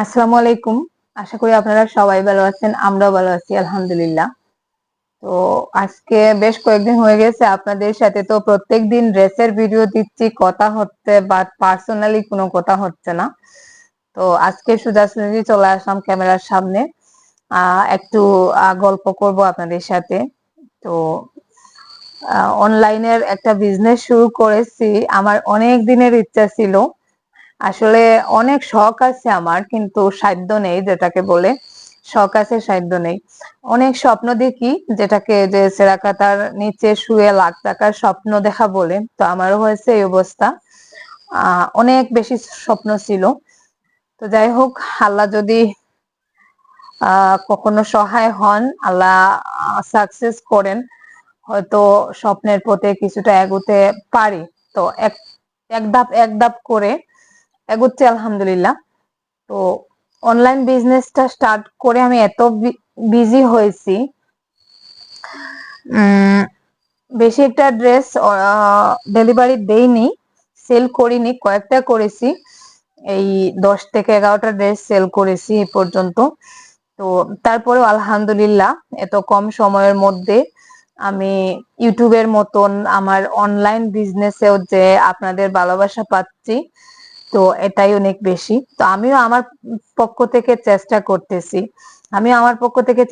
আসসালামু আলাইকুম। আশা করি আপনারা সবাই ভালো আছেন, আমরাও ভালো আছি আলহামদুলিল্লাহ। তো আজকে বেশ কয়েকদিন হয়ে গেছে আপনাদের সাথে তো প্রত্যেকদিন ড্রেসের ভিডিও দিচ্ছি, কথা হচ্ছে, বাট পার্সোনালি কোনো কথা হচ্ছে না। তো আজকে সোজাসুজি চলে আসলাম ক্যামেরার সামনে, একটু গল্প করব আপনাদের সাথে। তো অনলাইনের একটা বিজনেস শুরু করেছি, আমার অনেক দিনের ইচ্ছা ছিল। আসলে অনেক শখ আছে আমার, কিন্তু সাধ্য নেই, যেটাকে বলে শখ আছে সাধ্য নেই। অনেক স্বপ্ন দেখি, যেটাকে যে সেরাকাতার নিচে শুয়ে লাখ টাকার স্বপ্ন দেখা বলে, তো আমারও হয়েছে এই অবস্থা। অনেক বেশি স্বপ্ন ছিল। তো যাই হোক, আল্লাহ যদি কখনো সহায় হন, আল্লাহ সাকসেস করেন, হয়তো স্বপ্নের পথে কিছুটা এগোতে পারি। তো এক এক ধাপ এক ধাপ করে এগোচ্ছি আলহামদুলিল্লাহ। তো অনলাইন বিজনেসটা স্টার্ট করে আমি এত বিজি হয়েছি, বেশি একটা ড্রেস ডেলিভারি দেইনি, সেল করিনি, কয়েকটা করেছি। এই 10 থেকে 11টা ড্রেস সেল করেছি এই পর্যন্ত। তো তারপরেও আলহামদুলিল্লাহ এত কম সময়ের মধ্যে আমি ইউটিউবের মতন আমার অনলাইন বিজনেসেও যে আপনাদের ভালোবাসা পাচ্ছি, তো এটাই অনেক বেশি। তো আমিও আমার পক্ষ থেকে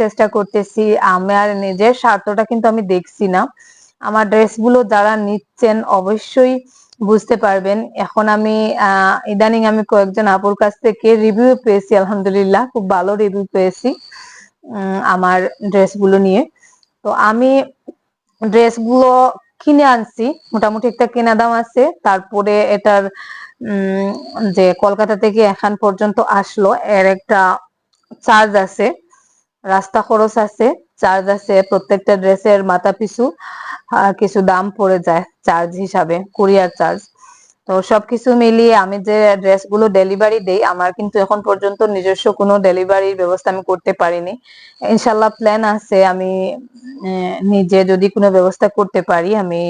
চেষ্টা করতেছি, আমার নিজের স্বার্থটা কিন্তু আমি দেখছি না। আমার ড্রেসগুলো যারা নিচ্ছেন অবশ্যই বুঝতে পারবেন। এখন আমি ইদানিং আমি কয়েকজন আপুর কাছ থেকে রিভিউ পেয়েছি, আলহামদুলিল্লাহ খুব ভালো রিভিউ পেয়েছি আমার ড্রেসগুলো নিয়ে। তো আমি ড্রেসগুলো কিনে আনছি, মোটামুটি একটা কেনা দাম আছে। তারপরে এটার যে কলকাতা থেকে এখান পর্যন্ত আসলো, এর একটা চার্জ আছে, রাস্তা খরচ আছে, চার্জ আছে, প্রত্যেকটা ড্রেসের মাথা পিছু কিছু দাম পড়ে যায় চার্জ হিসাবে, কুরিয়ার চার্জ। তো সবকিছু মিলিয়ে আমি যে ড্রেসগুলো ডেলিভারি দেই, আমার কিন্তু এখন পর্যন্ত নিজস্ব কোনো ডেলিভারির ব্যবস্থা আমি করতে পারিনি। ইনশাল্লাহ প্ল্যান আছে, আমি নিজে যদি কোনো ব্যবস্থা করতে পারি, আমি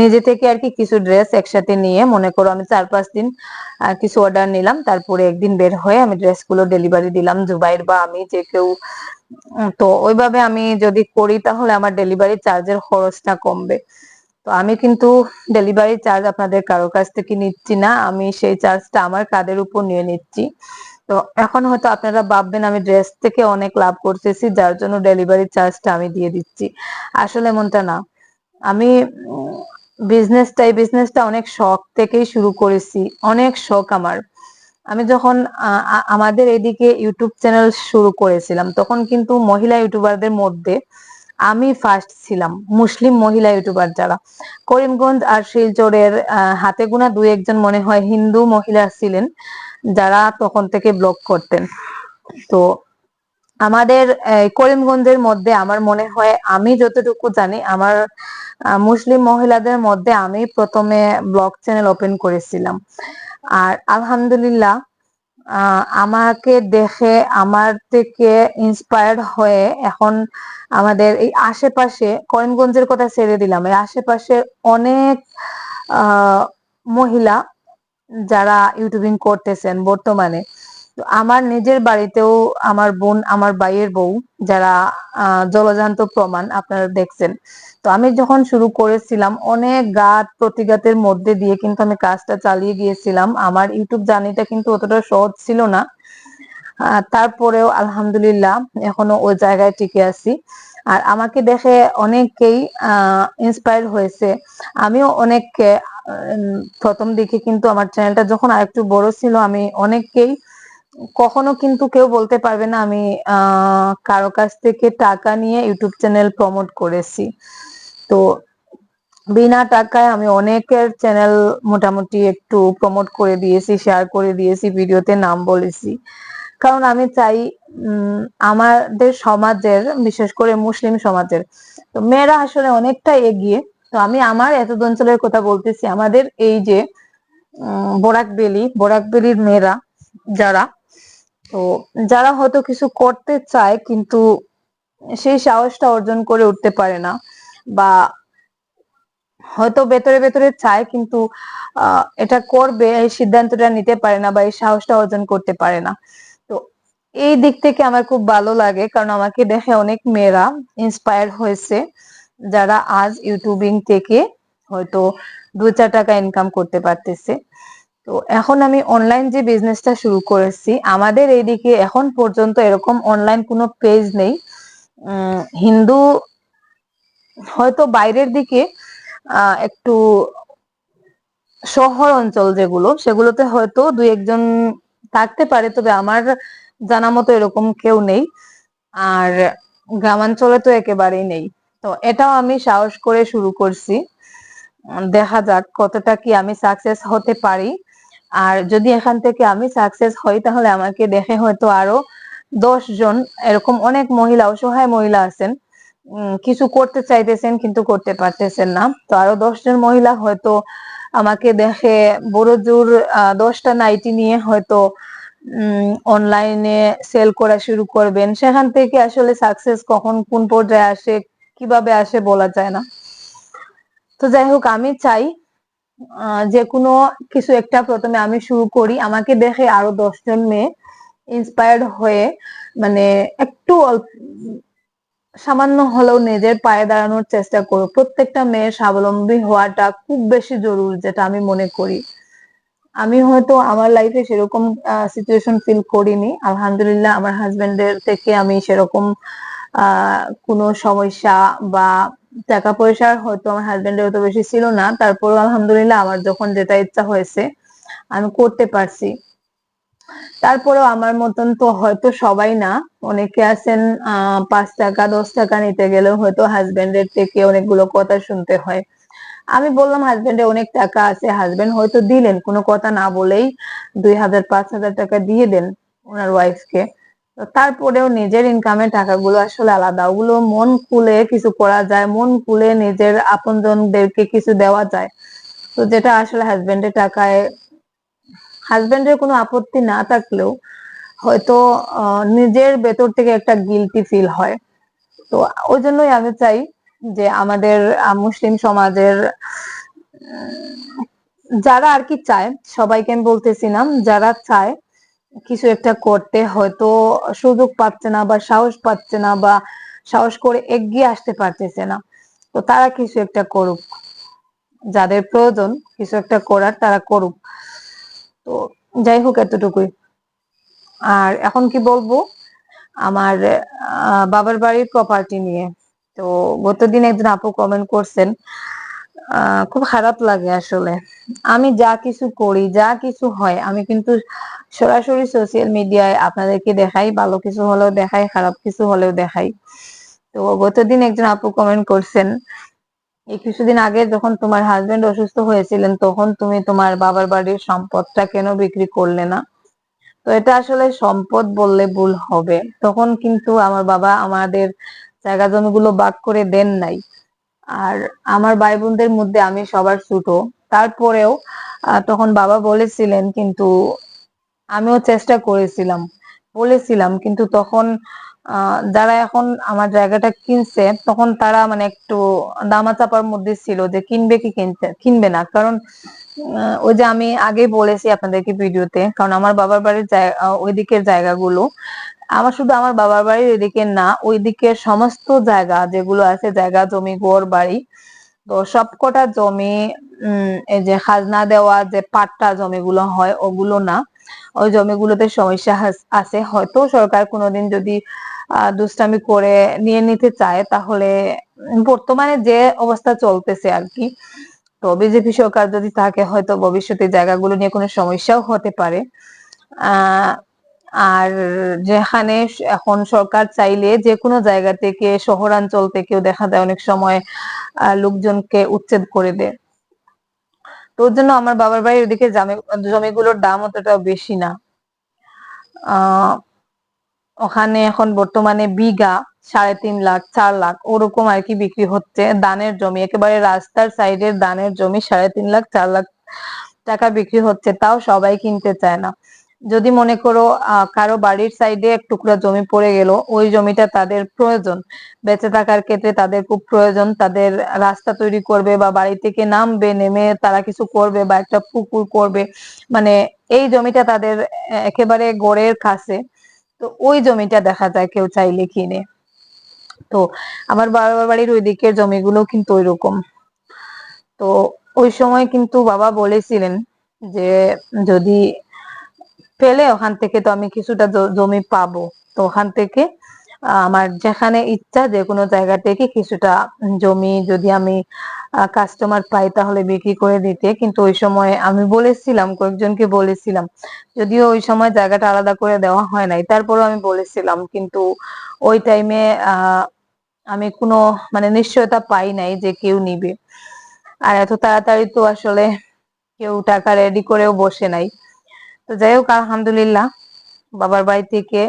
নিজে থেকে আর কি কিছু ড্রেস একসাথে নিয়ে, মনে করো আমি 4-5 দিন কিছু অর্ডার নিলাম, তারপরে একদিন বের হয়ে আমি ড্রেসগুলো ডেলিভারি দিলাম, জুবাইর বা আমি যে কেউ। তো ওইভাবে আমি যদি করি তাহলে আমার ডেলিভারি চার্জের খরচটা কমবে। তো আমি কিন্তু ডেলিভারি চার্জ আপনাদের কারোর কাছ থেকে নিচ্ছি না, আমি সেই চার্জটা আমার কাঁধের উপর নিয়ে নিচ্ছি। তো এখন হয়তো আপনারা ভাববেন আমি ড্রেস থেকে অনেক লাভ করতেছি, যার জন্য ডেলিভারি চার্জটা আমি দিয়ে দিচ্ছি। আসলে এমনটা না। আমি বিজনেসটা অনেক শখ থেকেই শুরু করেছি, অনেক শখ আমার। আমি যখন আমাদের এদিকে ইউটিউব চ্যানেল শুরু করেছিলাম, তখন কিন্তু মহিলা ইউটিউবারদের মধ্যে আমি ফার্স্ট ছিলাম, মুসলিম মহিলা ইউটিউবার যারা। করিমগঞ্জ আর শিলচরের হাতে গোনা 2-1 জন মনে হয় হিন্দু মহিলা ছিলেন, যারা তখন থেকে ব্লগ করতেন। তো আমাদের করিমগঞ্জের মধ্যে আমার মনে হয়, আমি যতটুকু জানি, আমার মুসলিম মহিলাদের মধ্যে আমি প্রথমে ব্লগ চ্যানেল ওপেন করেছিলাম। আর আলহামদুলিল্লাহ আমাকে দেখে, আমার থেকে ইন্সপায়ার্ড হয়ে এখন আমাদের এই আশেপাশে, করিমগঞ্জের কথা ছেড়ে দিলাম, এই আশেপাশে অনেক মহিলা যারা ইউটিউবিং করতেছেন বর্তমানে। তো আমার নিজের বাড়িতেও আমার বোন, আমার ভাইয়ের বউ, যারা জলজান্ত প্রমাণ, আপনারা দেখছেন। তো আমি যখন শুরু করেছিলাম, অনেক ঘাত প্রতিঘাতের মধ্যে দিয়ে কিন্তু আমি কাজটা চালিয়ে গিয়েছিলাম। আমার ইউটিউব জার্নিটা কিন্তু অতটা সহজ ছিল না, তারপরেও আলহামদুলিল্লাহ এখনো ওই জায়গায় টিকে আছি। আর আমাকে দেখে অনেকেই ইন্সপায়ার হয়েছে। আমিও অনেককে প্রথম দিকে কিন্তু আমার চ্যানেলটা যখন আরেকটু বড় ছিল, আমি অনেককেই, কখনো কিন্তু কেউ বলতে পারবে না আমি কারো কাছ থেকে টাকা নিয়ে ইউটিউব চ্যানেল প্রমোট করেছি। তো বিনা টাকায় আমি অনেকের চ্যানেল মোটামুটি একটু প্রমোট করে দিয়েছি, শেয়ার করে দিয়েছি, ভিডিওতে নাম বলেছি। কারণ আমি চাই আমাদের সমাজের, বিশেষ করে মুসলিম সমাজের, তো মেয়েরা আসলে অনেকটা এগিয়ে। তো আমি আমার এতদ অঞ্চলের কথা বলতেছি, আমাদের এই যে বরাক ভ্যালির মেয়েরা যারা, তো যারা হয়তো কিছু করতে চায় কিন্তু সেই সাহসটা অর্জন করে উঠতে পারে না, বা হয়তো ভেতরে ভেতরে চায়, কিন্তু এটা করবে এই সিদ্ধান্তটা নিতে পারে না বা এই সাহসটা অর্জন করতে পারে না। তো এই দিক থেকে আমার খুব ভালো লাগে, কারণ আমাকে দেখে অনেক মেয়েরা ইন্সপায়ার হয়েছে, যারা আজ ইউটিউবিং থেকে হয়তো 2-4 টাকা ইনকাম করতে পারতেছে। তো এখন আমি অনলাইন যে বিজনেসটা শুরু করেছি, আমাদের এইদিকে এখন পর্যন্ত এরকম অনলাইন কোনো পেজ নেই। হিন্দু হয়তো বাইরের দিকে একটু শহর অঞ্চল যেগুলো, সেগুলোতে হয়তো 2-1 জন থাকতে পারে, তবে আমার জানা মতো এরকম কেউ নেই। আর গ্রামাঞ্চলে তো একেবারেই নেই। তো এটাও আমি সাহস করে শুরু করছি। দেখা যাক কতটা কি আমি সাকসেস হতে পারি। আর যদি এখান থেকে আমি সাকসেস হই, তাহলে আমাকে দেখে হয়তো আরো 10 জন, এরকম অনেক মহিলা, অসহায় মহিলা আছেন, কিছু করতে চাইতেছেন কিন্তু করতে পারতেছেন না। তো আরো 10 জন মহিলা হয়তো আমাকে দেখে বড় জোর 10টা নাইটি নিয়ে হয়তো অনলাইনে সেল করা শুরু করবেন। সেখান থেকে আসলে সাকসেস কখন কোন পর্যায়ে আসে, কিভাবে আসে বলা যায় না। তো যাই হোক, আমি চাই যে কোনো কিছু একটা প্রথমে আমি শুরু করি, আমাকে দেখে আরো 10 জন মেয়ে ইন্সপায়ার্ড হয়ে, মানে একটু সামান্য হলেও নিজের পায়ে দাঁড়ানোর চেষ্টা করুক। প্রত্যেকটা মেয়ের স্বাবলম্বী হওয়াটা খুব বেশি জরুরি, যেটা আমি মনে করি। আমি হয়তো আমার লাইফে সেরকম সিচুয়েশন ফিল করিনি, আলহামদুলিল্লাহ। আমার হাজবেন্ডের থেকে আমি সেরকম কোনো সমস্যা বা টাকা পয়সার হয়তো আমার হাজবেন্ডের অত বেশি ছিল না, তারপর আলহামদুলিল্লাহ আমার যখন যেটা ইচ্ছা হয়েছে আমি করতে পারছি। তারপরেও আমার মতন তো হয়তো সবাই না, অনেকে আছেন 5 টাকা 10 টাকা নিতে গেলেও হয়তো হাজবেন্ডের থেকে অনেকগুলো কথা শুনতে হয়। আমি বললাম হাজবেন্ডের অনেক টাকা আছে, হাজবেন্ড হয়তো দিলেন কোনো কথা না বলেই 2000-5000 টাকা দিয়ে দেন ওনার ওয়াইফকে। তারপরেও নিজের ইনকামের টাকাগুলো আসলে আলাদা, ওগুলো মন খুলে কিছু করা যায়, মন খুলে নিজের আপনজনদেরকে কিছু দেওয়া যায়। তো যেটা আসলে হাজবেন্ডের টাকায় হাজবেন্ডের কোনো আপত্তি না থাকলেও হয়তো নিজের ভেতর থেকে একটা গিলটি ফিল হয়। তো ওই জন্যই আমি চাই যে আমাদের মুসলিম সমাজের যারা আর কি চায়, সবাইকে আমি বলতেছি না, যারা চায় কিছু একটা করতে, হয়তো সুযোগ পাচ্ছে না বা সাহস পাচ্ছে না বা সাহস করে এগিয়ে আসতে পারতেছে না, তো তারা কিছু একটা করুক। যাদের প্রয়োজন কিছু একটা করার, তারা করুক। তো যাই হোক, এতটুকুই। আর এখন কি বলবো, আমার বাবার বাড়ির প্রপার্টি নিয়ে। তো গতদিন একজন আপু কমেন্ট করছেন, খুব খারাপ লাগে আসলে। আমি যা কিছু করি, যা কিছু হয়, আমি কিন্তু সরাসরি সোশ্যাল মিডিয়ায় আপনাদেরকে দেখাই, ভালো কিছু হলেও দেখাই, খারাপ কিছু হলেও দেখাই। তো গতদিন একজন আপু কমেন্ট করছেন, এই কিছুদিন আগে যখন তোমার হাজবেন্ড অসুস্থ হয়েছিলেন, তখন তুমি তোমার বাবার বাড়ির সম্পদটা কেন বিক্রি করলে না? তো এটা আসলে সম্পদ বললে ভুল হবে, তখন কিন্তু আমার বাবা আমাদের জায়গা জমিগুলো ভাগ করে দেন নাই। আর আমার ভাই বোনদের মধ্যে আমি সবার ছোট, তারপরেও তখন বাবা বলেছিলেন, কিন্তু আমিও চেষ্টা করেছিলাম, বলেছিলাম, কিন্তু তখন যারা এখন আমার জায়গাটা কিনছে, তখন তারা মানে একটু দামাচাপার মধ্যে ছিল যে কিনবে কি কিনবে না। কারণ ওই যে আমি আগেই বলেছি আপনাদেরকে ভিডিওতে, কারণ আমার বাবার বাড়ির ওই দিকের জায়গাগুলো, আমার শুধু আমার বাবার বাড়ির এদিকে না, ওই দিকের সমস্ত জায়গা যেগুলো আছে, জায়গা জমি ঘর বাড়ি, তো সবকটা জমি এই যে খাজনা দেওয়া যে পাট্টা জমিগুলো হয়, ওগুলো না। ওই জমিগুলোতে সমস্যা আছে, হয়তো সরকার কোনোদিন যদি দুষ্টামি করে নিয়ে নিতে চায়, তাহলে বর্তমানে যে অবস্থা চলতেছে আর কি, তো বিজেপি সরকার যদি থাকে, হয়তো ভবিষ্যতে জায়গাগুলো নিয়ে কোনো সমস্যাও হতে পারে। আহ আর যেখানে এখন সরকার চাইলে যে কোনো জায়গা থেকে, শহরাঞ্চল থেকেও দেখা যায় অনেক সময় লোকজনকে উচ্ছেদ করে দেয়। তো ওর জন্য আমার বাবার বাড়ির ওদিকে জমিগুলোর দাম অতটা বেশি না। আহ ওখানে এখন বর্তমানে বিঘা 3.5 লাখ 4 লাখ ওরকম আর কি বিক্রি হচ্ছে। দানের জমি, একেবারে রাস্তার সাইডের দানের জমি 3.5 লাখ 4 লাখ টাকা বিক্রি হচ্ছে, তাও সবাই কিনতে চায় না। যদি মনে করো কারো বাড়ির সাইডে এক টুকরা জমি পড়ে গেল, ওই জমিটা তাদের প্রয়োজন, বেঁচে থাকার ক্ষেত্রে তাদের খুব প্রয়োজন, তাদের রাস্তা তৈরি করবে বা বাড়ি থেকে নামবে, নেমে তারা কিছু করবে বা একটা পুকুর করবে, মানে এই জমিটা তাদের একেবারে গড়ের কাছে। তো ওই জমিটা দেখা যায় কেউ চাইলে কিনে। তো আমার বাবার বাড়ির ওই দিকের জমিগুলো কিন্তু ওইরকম। তো ওই সময় কিন্তু বাবা বলেছিলেন যে যদি পেলে ওখান থেকে তো আমি কিছুটা জমি পাবো, তো ওখান থেকে আমার যেখানে ইচ্ছা যে কোনো জায়গা থেকে কিছুটা জমি যদি আমি কাস্টমার পাই তাহলে বিক্রি করে দিতে। কিন্তু ওই সময় আমি বলেছিলাম, কয়েকজনকে বলেছিলাম, যদিও ওই সময় জায়গাটা আলাদা করে দেওয়া হয় নাই, তারপরেও আমি বলেছিলাম, কিন্তু ওই টাইমে আমি কোনো মানে নিশ্চয়তা পাই নাই যে কেউ নিবে। আর এত তাড়াতাড়ি তো আসলে কেউ টাকা রেডি করেও বসে নাই। তো যাই হোক, আলহামদুলিল্লাহ বাবার বাড়ি থেকে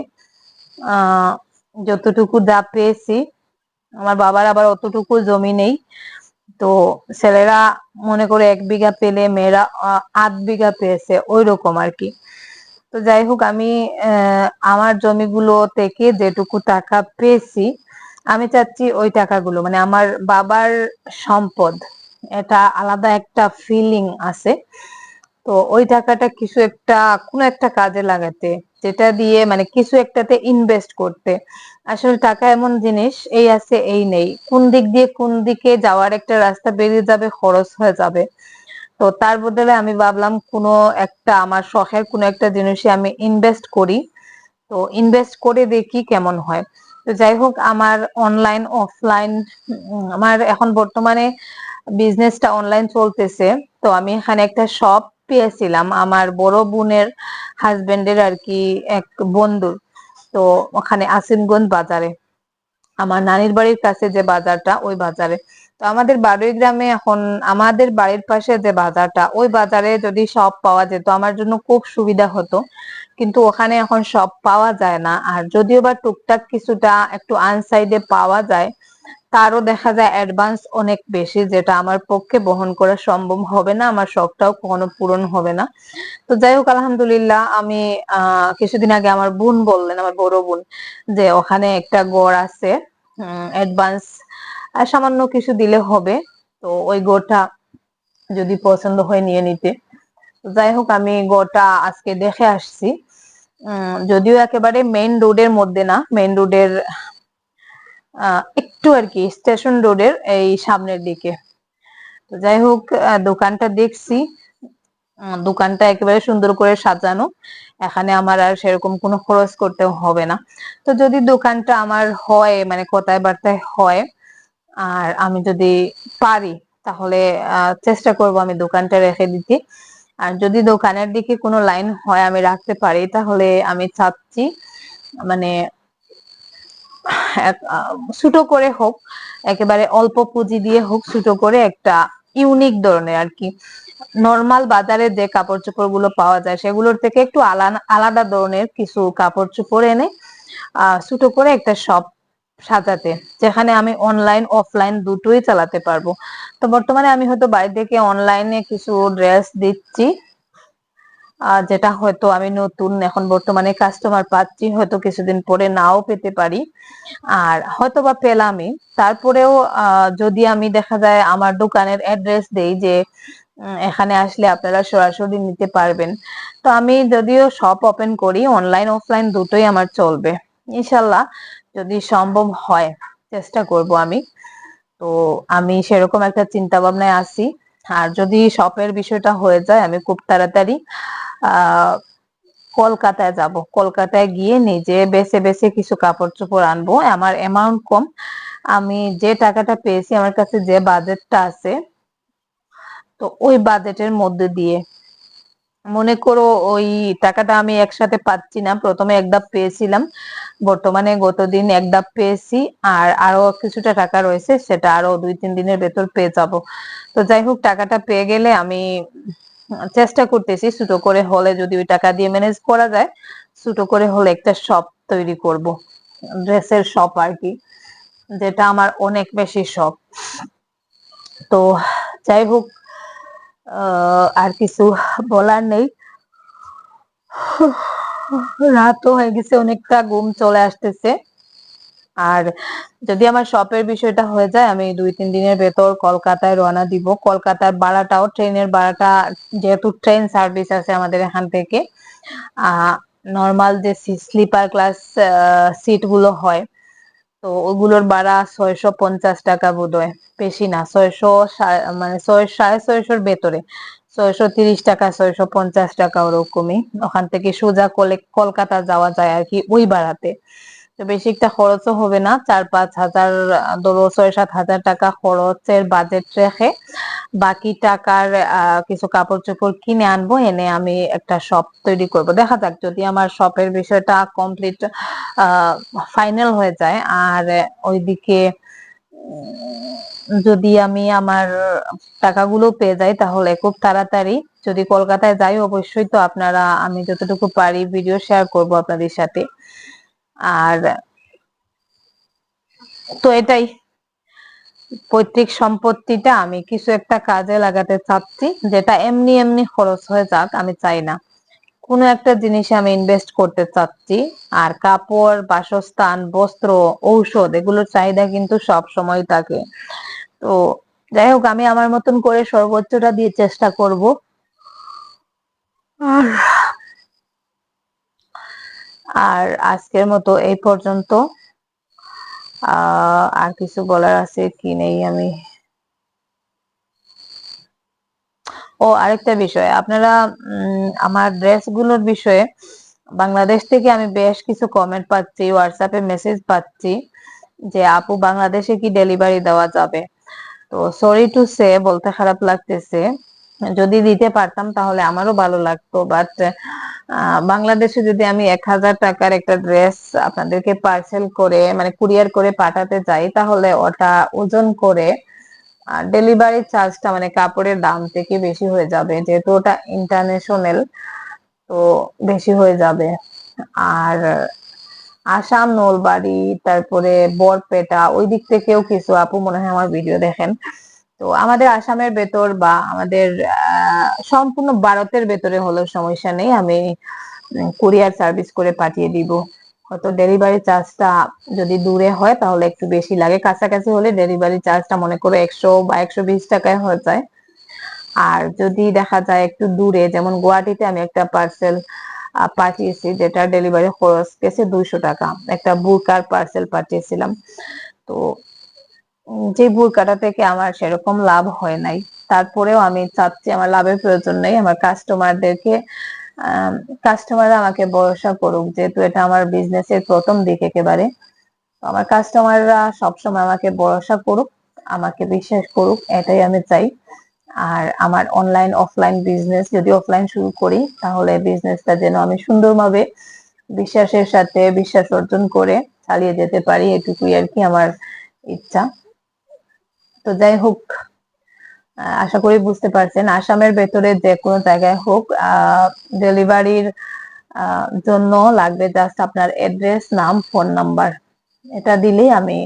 যতটুকু যা পেয়েছি, আমার বাবার আবার অতটুকু জমি নেই, তো ছেলেরা মনে করে 1 বিঘা পেলে মেয়েরা 8 বিঘা পেয়েছে, ওই রকম আর কি। তো যাই হোক, আমি আমার জমিগুলো থেকে যেটুকু টাকা পেয়েছি, আমি চাচ্ছি ওই টাকাগুলো মানে আমার বাবার সম্পদ, এটা আলাদা একটা ফিলিং আছে। তো ওই টাকাটা কিছু একটা কোনো একটা কাজে লাগাতে, যেটা দিয়ে মানে কিছু একটাতে ইনভেস্ট করতে। আসলে টাকা এমন জিনিস, এই আছে এই নেই, কোন দিক দিয়ে কোন দিকে যাওয়ার একটা রাস্তা বেরিয়ে যাবে, খরচ হয়ে যাবে। তো তার বদলে আমি ভাবলাম কোনো একটা আমার শখের কোনো একটা জিনিসে আমি ইনভেস্ট করি, তো ইনভেস্ট করে দেখি কেমন হয়। তো যাই হোক, আমার অনলাইন অফলাইন আমার এখন বর্তমানে বিজনেসটা অনলাইন চলতেছে। তো আমি এখানে একটা শপ পেয়েছিলাম আমার বড় বোনের হাজবেন্ডের আর কি এক বন্ধুর। তো ওখানে আসিমগঞ্জ বাজারে, আমার নানির বাড়ির কাছে যে বাজারটা, ওই বাজারে। তো আমাদের বাড়ির গ্রামে এখন আমাদের বাড়ির পাশে যে বাজারটা, ওই বাজারে যদি সব পাওয়া যেত আমার জন্য খুব সুবিধা হতো। কিন্তু ওখানে এখন সব পাওয়া যায় না, আর যদিও বা টুকটাক কিছুটা একটু আনসাইডে পাওয়া যায়, তারও দেখা যায় অ্যাডভান্স অনেক বেশি, যেটা আমার পক্ষে বহন করা সম্ভব হবে না, আমার শখটাও কখনো পূরণ হবে না। তো যাই হোক, আলহামদুলিল্লাহ আমি কিছুদিন আগে আমার বোন বললেন, আমার বড় বোন, যে ওখানে একটা গড় আছে, অ্যাডভান্স সামান্য কিছু দিলে হবে, তো ওই গড়টা যদি পছন্দ হয় নিয়ে নিতে। যাই হোক, আমি গড়টা আজকে দেখে আসছি। যদিও একেবারে মেইন রোডের মধ্যে না, মেইন রোডের একটু আর কি স্টেশন রোডের এই সামনের দিকে। তো যাই হোক, দোকানটা দেখছি, দোকানটা একেবারে সুন্দর করে সাজানো, এখানে আমার আর সেরকম কোনো খরচ করতে হবে না। তো যদি দোকানটা আমার হয় মানে কথায় বার্তায় হয়, আর আমি যদি পারি, তাহলে চেষ্টা করব আমি দোকানটা রেখে দিতে। আর যদি দোকানের দিকে কোনো লাইন হয় আমি রাখতে পারি, তাহলে আমি চাচ্ছি মানে ছোট করে হোক, একেবারে অল্প পুঁজি দিয়ে হোক, ছোট করে একটা ইউনিক ধরনের আর কি, নর্মাল বাজারে যে কাপড় চোপড় গুলো পাওয়া যায় সেগুলোর থেকে একটু আলাদা আলাদা ধরনের কিছু কাপড় চোপড় এনে ছোট করে একটা শপ সাজাতে, যেখানে আমি অনলাইন অফলাইন দুটোই চালাতে পারবো। তো বর্তমানে আমি হয়তো বাইরে থেকে অনলাইনে কিছু ড্রেস দিচ্ছি, যেটা হয়তো আমি নতুন এখন বর্তমানে কাস্টমার পাচ্ছি, হয়তো কিছুদিন পরে নাও পেতে পারি, আর হয়তো বা পেলামই। তারপরেও যদি আমি দেখা যায় আমার দোকানের অ্যাড্রেস দেই যে এখানে আসলে আপনারা সরাসরি নিতে পারবেন, তো আমি যদিও শপ ওপেন করি, অনলাইন অফলাইন দুটোই আমার চলবে ইনশাল্লাহ, যদি সম্ভব হয় চেষ্টা করব আমি। তো আমি সেরকম একটা চিন্তা ভাবনায় আছি। আর যদি শপের বিষয়টা হয়ে যায়, আমি খুব তাড়াতাড়ি আহ কলকাতায় যাব, কলকাতায় গিয়ে নিজে বেছে বেছে কিছু কাপড় চোপড় আনবো। আমার অ্যামাউন্ট কম, আমি যে টাকাটা পেয়েছি, আমার কাছে যে বাজেটটা আছে, তো ওই বাজেটের মধ্যে দিয়ে মনে করো ওই টাকাটা আমি একসাথে পাচ্ছি না, প্রথমে এক ধাপ পেয়েছিলাম, বর্তমানে গতদিন এক ধাপ পেয়েছি, আর আরো কিছুটা টাকা রয়েছে, সেটা আরো 2-3 দিনের ভেতর পেয়ে যাব। তো যাই হোক, টাকাটা পেয়ে গেলে আমি চেষ্টা করতেছি ছোট করে হলে, যদি ওই টাকা দিয়ে ম্যানেজ করা যায়, ছোট করে হলে একটা শপ তৈরি করব, ড্রেসের শপ আর কি, যেটা আমার অনেক বেশি শখ। তো যাই হোক, আর কিছু বলার নেই। রাতও হয়ে গেছে, অনেকটা ঘুম চলে আসতেছে। আর যদি আমার শপের বিষয়টা হয়ে যায়, আমি 2-3 দিনের ভেতর কলকাতায় রওনা দিব। কলকাতার ভাড়াটাও, ট্রেনের ভাড়াটা, যেহেতু ট্রেন সার্ভিস আছে আমাদের এখান থেকে, নর্মাল যে স্লিপার ক্লাস সিট গুলো হয়, তো ওগুলোর ভাড়া 650 টাকা বোধহয়, বেশি না, 600, মানে 600-650-র ভেতরে, 630 টাকা, 650 টাকা, ওরকমই। ওখান থেকে সোজা কলকাতা যাওয়া যায় আর কি, ওই ভাড়াতে। তো বেশি একটা খরচও হবে না, 4-5 হাজার, ধরো 6-7 হাজার টাকা খরচের বাজেট রেখে বাকি টাকার কিছু কাপড় চোপড় কিনে আনবো, এনে আমি একটা শপ তৈরি করব। দেখা যাক, যদি আমার শপের বিষয়টা কমপ্লিট ফাইনাল হয়ে যায়, আর ওইদিকে যদি আমি আমার টাকাগুলো পেয়ে যাই, তাহলে খুব তাড়াতাড়ি যদি কলকাতায় যাই, অবশ্যই তো আপনারা, আমি যতটুকু পারি ভিডিও শেয়ার করব আপনাদের সাথে। আর তো এটাই, পৈতৃক সম্পত্তিটা আমি কিছু একটা কাজে লাগাতে চাচ্ছি, যেটা এমনি এমনি খরচ হয়ে যাক, আমি চাই না। কোনো একটা জিনিসে আমি ইনভেস্ট করতে চাচ্ছি। আর কাপড়, বাসস্থান, বস্ত্র, ঔষধ, এগুলোর চাহিদা কিন্তু সব সময় থাকে। তো যাই হোক, আমি আমার মতন করে সর্বোচ্চটা দিয়ে চেষ্টা করব। আর আর আজকের মতো এই পর্যন্ত। আর কিছু বলার আছে কি নেই আমি। ও, আরেকটা বিষয়, আপনারা আমার ড্রেস গুলোর বিষয়ে বাংলাদেশ থেকে আমি বেশ কিছু কমেন্ট পাচ্ছি, হোয়াটসঅ্যাপে মেসেজ পাচ্ছি যে আপু, বাংলাদেশে কি ডেলিভারি দেওয়া যাবে? তো সরি টু সে, বলতে খারাপ লাগতেছে, যদি দিতে পারতাম তাহলে আমারও ভালো লাগতো, বাট বাংলাদেশে যদি আমি 1000 টাকার একটা ড্রেস আপনাদেরকে পার্সেল করে, মানে কুরিয়ার করে পাঠাতে যাই, তাহলে ওটা ওজন করে ডেলিভারি চার্জটা, মানে কাপড়ের দাম থেকে বেশি হয়ে যাবে, যেহেতু ওটা ইন্টারন্যাশনাল, তো বেশি হয়ে যাবে। আর আসাম, নলবাড়ি, তারপরে বরপেটা, ওই দিক থেকেও কিছু আপু মনে হয় আমার ভিডিও দেখেন। তো আমাদের আসামের ভেতর বা আমাদের সম্পূর্ণ ভারতের ভেতরে হলেও সমস্যা নেই, আমি কুরিয়ার সার্ভিস করে পাঠিয়ে দিব। হয়তো ডেলিভারি চার্জটা যদি দূরে হয় তাহলে একটু বেশি লাগে, কাছাকাছি হলে ডেলিভারি চার্জটা মনে করো 100 বা 120 টাকায় হয়ে যায়। আর যদি দেখা যায় একটু দূরে, যেমন গুয়াহাটিতে আমি একটা পার্সেল পাঠিয়েছি, যেটা ডেলিভারি খরচ গেছে 200 টাকা, একটা বুরকার পার্সেল পাঠিয়েছিলাম। তো যে বুরকাটা থেকে আমার সেরকম লাভ হয় নাই, তারপরেও আমি চাচ্ছি, আমার লাভের প্রয়োজন নেই, আমার কাস্টমারদেরকে, কাস্টমাররা আমাকে ভরসা করুক, যেহেতু এটা আমার বিজনেসের প্রথম দিক একেবারে। তো আমার কাস্টমাররা সবসময় আমাকে ভরসা করুক, আমাকে বিশ্বাস করুক, এটাই আমি চাই। আর আমার অনলাইন অফলাইন বিজনেস, যদি অফলাইন শুরু করি, তাহলে বিজনেসটা যেন আমি সুন্দরভাবে বিশ্বাসের সাথে বিশ্বাস অর্জন করে চালিয়ে যেতে পারি, এটুকুই আর কি আমার ইচ্ছা। তো যাই হোক, আশা করি বুঝতে পারছেন, আসামের ভেতরে যে কোনো জায়গায় হোক, ডেলিভারির জন্য লাগবে জাস্ট আপনার অ্যাড্রেস, নাম, ফোন নাম্বার, এটা দিলেই আমি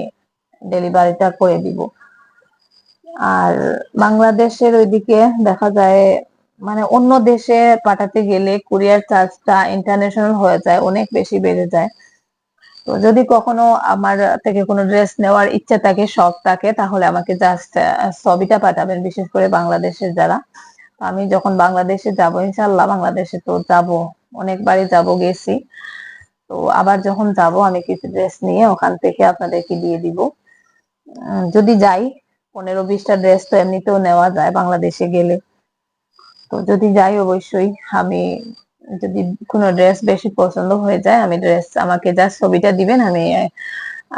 ডেলিভারিটা করে দিব। আর বাংলাদেশের ওইদিকে দেখা যায়, মানে অন্য দেশে পাঠাতে গেলে কুরিয়ার চার্জটা ইন্টারন্যাশনাল হয়ে যায়, অনেক বেশি বেড়ে যায়। তো যদি কখনো আমার থেকে কোনো ড্রেস নেওয়ার ইচ্ছা থাকে, শখ থাকে, তাহলে আমাকে জাস্ট ছবিটা পাঠাবেন, বিশেষ করে বাংলাদেশের যারা। তো আমি যখন বাংলাদেশে যাব, ইনশাল্লাহ বাংলাদেশে তো যাব, অনেকবারই যাব, গেছি। তো আবার যখন যাব, আমি কিছু ড্রেস নিয়ে ওখান থেকে আপনাদেরকে দিয়ে দিব। যদি যাই, 15-20টা ড্রেস তো এমনিতেও নেওয়া যায় বাংলাদেশে গেলে। তো যদি যাই, অবশ্যই আমি, যদি কোনো ড্রেস বেশি পছন্দ হয়ে যায়, আমি ড্রেস, আমাকে জাস্ট ছবিটা দিবেন, আমি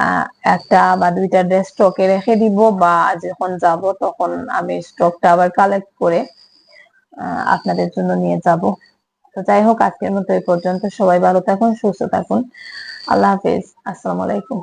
আহ, একটা বা দুইটা ড্রেস স্টকে রেখে দিব, বা যখন যাব তখন আমি স্টকটা আবার কালেক্ট করে আপনাদের জন্য নিয়ে যাব। তো যাই হোক, আজকের মতো এই পর্যন্ত। সবাই ভালো থাকুন, সুস্থ থাকুন। আল্লাহ হাফেজ, আসসালামু আলাইকুম।